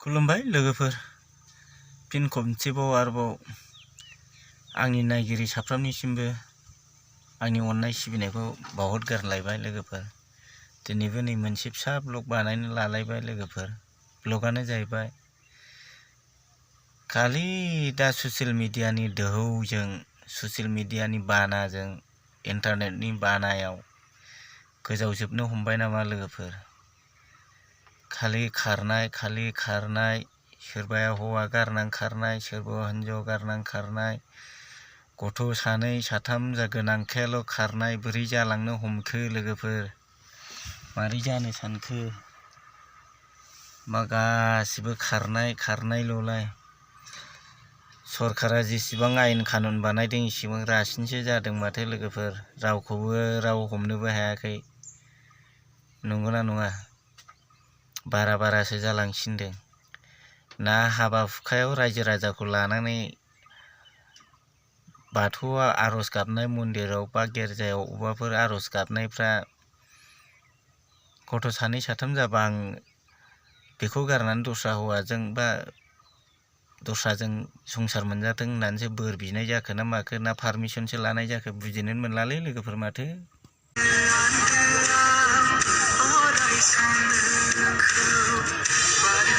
खुलुमबाय लोगोफोर फिन खनसेबाव आरोबाव आंनि नायगिरि साफ्रोमनिसिमबो आंनि अननाय सिबिनायखौ बावहरगारलायबाय लोगोफोर। दिनैबो नै मोनसे फिसा ब्लग बानायनो लालायबाय लोगोफोर। ब्लगानो जाहैबाय खालि दा ससियेल मिडियानि दोहौजों ससियेल मिडियानि बानाजों इन्टारनेटनि बानायाव गोजावजोबनो हमबाय नामा लोगोफोर। खालि खारनाय सोरबाया हौवा गारनां खारनाय सोरबा हिन्जाव गारनां खारनाय गथ' सानै साथाम गोनांखायाल' खारनाय बोरै जालांनो हमखो लोगोफोर। मारै जानो सानखो मा गासिबो खारनायल'लाय। सरकारा जेसेबां आयेन कानुन बानायदों एसेबां रासिनसो जादों माथो लोगोफोर। रावखौबो राव हमनोबो हायाखै। नंगौना नङा? बारासो जालांसिनदों। ना हाबा हुखायाव रायजो राजाखौ लानानै बाथौआ आर'ज गाबनाय मन्दिराव बा गिर्जायाव अबावबाफोर आर'ज गाबनायफ्रा गथ' सानै साथाम जाबा आं बेखौ गारनानै दस्रा हौवाजों बा दस्राजों संसार मोनजाथों होननानैसो बोर बिनाय जाखो ना माखो ना पारमिसनसो लानाय जाखो बुजिनो मोनलालै लोगोफोर माथो।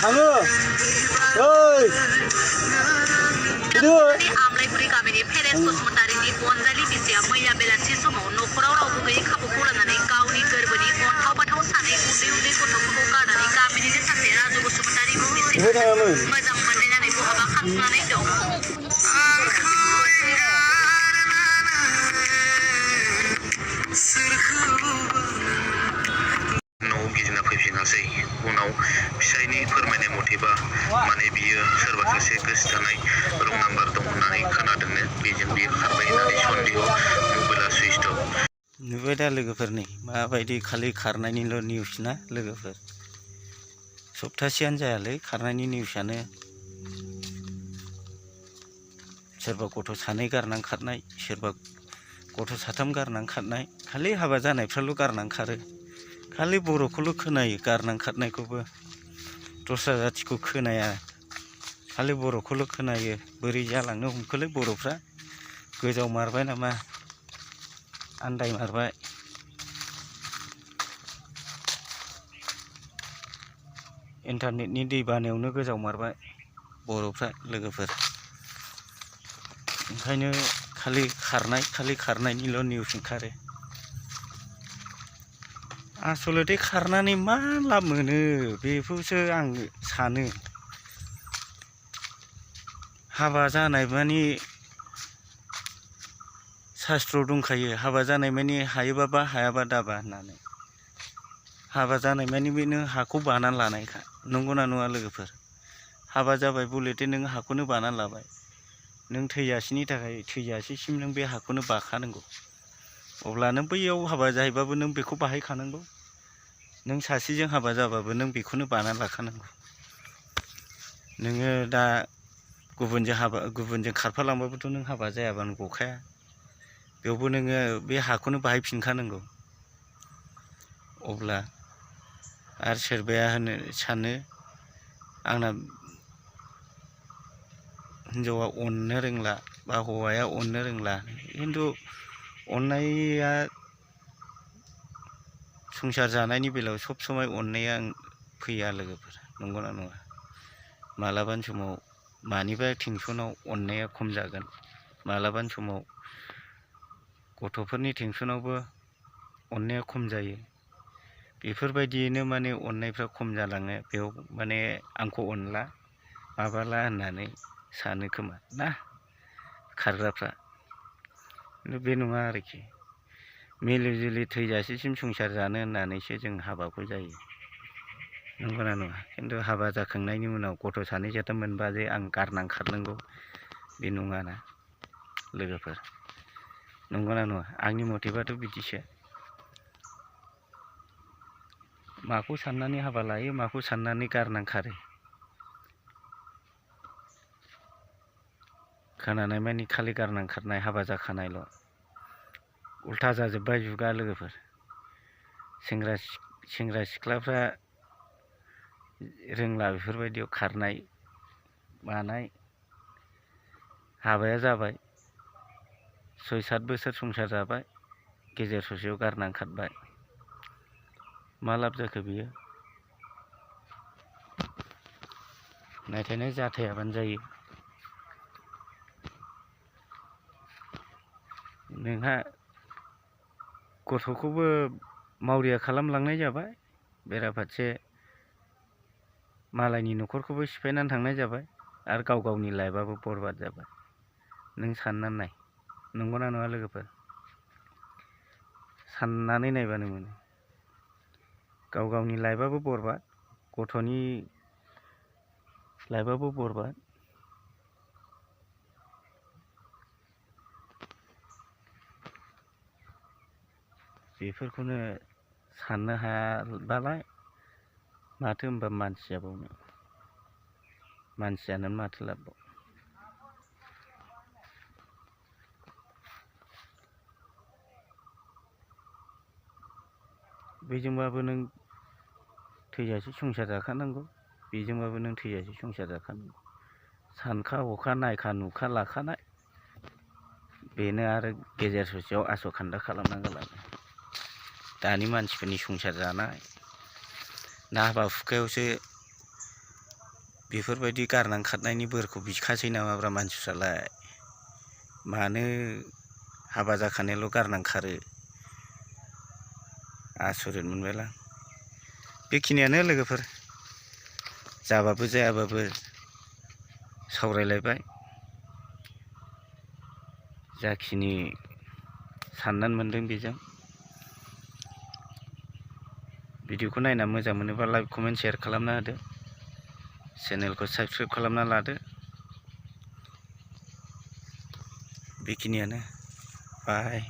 थाङो ओइ आमलायगुरि गामिनि फेरेस बसुमतारीनि अनजालि बिसिया मैया बेलासि समाव न'खराव रावबो गैयै खाबुखौ लानानै गावनि गोरबोनि अनथाव बाथाव सानै उन्दै गथ'फोरखौ गारनानै गामिनिनो सासे राजु बसुमतारीखौ मोजां मोनलायनानै बहाबा खारखुमानानै दं। न'आव गिदिंना फैफिनासै। उनाव फिसायनि फोरमायनाय मथेबा माने बियो सोरबा सासे गोसोथोनाय रं नाम्बार दं होननानै खोनादोंनो। बेजों बियो खारबाय होननानै सन्देह। मबाइला सुइच अफ। नुबाय दा लोगोफोर नै माबायदि खालि खारनायनिल' निउस ना लोगोफोर। सप्तासेयानो जायालै खारनायनि निउसआनो। सोरबा गथ' सानै गारनां खारनाय सोरबा गथ' साथाम गारनां खारनाय खालि हाबा जानायफ्राल' गारनां खारो। खालि बर'खौल' खोनायो गारनां खारनायखौबो दस्रा जाथिखौ खोनाया। खालि बर'खौल' खोनायो। बोरै जालांनो हमखोलै बर'फ्रा। गोजावमारबाय नामा आन्दायमारबाय। इन्टारनेटनि दै बानायावनो गोजावमारबाय बर'फ्रा लोगोफोर। ओंखायनो खालि खारनायनिल' निउस ओंखारो। आसलथे खारनानै मा लाब मोनो बेखौसो आं सानो। हाबा जानाय मानि शास्त्रआव दंखायो हाबा जानाय मानि हायोबा बा हायाबा दाबा होननानै। हाबा जानाय मानि बे नों हाखौ बानानै लानायखा। नंगौना नङा लोगोफोर? हाबा जाबाय बुलेथे नों हाखौनो बानानै लाबाय। नों थैजासेनि थाखाय थैजासेसिम नों बे हाखौनो बाखानांगौ। अब्ला नों बैयाव हाबा जाहैबाबो नों बेखौ बाहायखानांगौ। नों सासेजों हाबा जाबाबो नों बेखौनो बानानै लाखानांगौ। नोङो दा गुबुनजों खारफालांबाबोथ' नों हाबा जायाबानो गखाया। बेयावबो नोङो बे हाखौनो बाहायफिनखानांगौ। अब्ला आरो सोरबाया सानो आंना हिन्जावा अननो रोंला बा हौवाया अननो रोंला। खिन्थु अननाया संसार जानायनि बेलायाव सब समाय अननाया फैया लोगोफोर। नंगौना नङा? मालाबानि समाव मानिबा टेनसनाव अननाया खम जागोन। मालाबानि समाव गथ'फोरनि टेनसनावबो अननाया खम जायो। बेफोरबायदियैनो माने अननायफ्रा खम जालाङो। बेयाव माने आंखौ अनला माबाला होननानै सानो खोमा ना खारग्राफ्रा। खिन्थु बे नङा आरोखि। मिलि जुलि थैजासेसिम संसार जानो होननानैसो जों हाबाखौ जायो। नंगौना नङा? खिन्थु हाबा जाखांनायनि उनाव गथ' सानै साथाम मोनबा जे आं गारनां खारनांगौ बे नङाना लोगोफोर। नंगौना नङा? आंनि मथेबाथ' बिदिसो। माखौ साननानै हाबा लायो माखौ साननानै गारनां खारो। खोनानाय मानि खालि गारनां खारनाय हाबा जाखानायल'। उल्था जाजोब्बाय जुगा लोगोफोर। सेंग्रा सिख्लाफ्रा रोंला बेफोरबायदियाव खारनाय मानाय हाबाया जाबाय 6-7 बोसोर संसार जाबाय गेजेर ससेयाव गारनानै खारबाय मा लाब जाखो बियो नाथायनो जाथायाबानो जायो नोंहा गथ'खौबो मावरिया खालामलांनाय जाबाय बेराफारसे मालायनि न'खरखौबो सिफायनानै थांनाय जाबाय आरो गाव गावनि लाइफआबो बरबाद जाबाय नों साननानै नाय नंगौना नङा लोगोफोर साननानै नायबानो मोनो गाव गावनि लाइफआबो बरबाद गथ'नि लाइफआबो बरबाद बेफोरखौनो साननो हायाबालाय माथो होनबा मानसियाबावनो मानसियानो माथो लाबबाव बेजोंबाबो नों थैजासे संसार जाखानांगौ बेजोंबाबो नों थैजासे संसार जाखानांगौ सानखा हखा नायखा नुखा लाखानाय बेनो आरो गेजेर ससेयाव आस'खान्दा खालामना गालाङो दानि मानसिफोरनि संसार जानाय ना हाबा हुखायावसो बेफोरबायदि गारनानै खारनायनि बोरखौ बिखासै नामाब्रा मानसिफ्रालाय मानो हाबा जाखानायल' गारनानै खारो आसरित मोनबायलां बेखिनियानो लोगोफोर जाबाबो जायाबाबो सावरायलायबाय जाखिनि साननानै मोनदों बेजों भिडिअखौ नायना मोजां मोनोबा लाइक कमेन्ट शेयार खालामना होदो चेनेलखौ साबस्क्राइब खालामना लादो बेखिनियानो बाय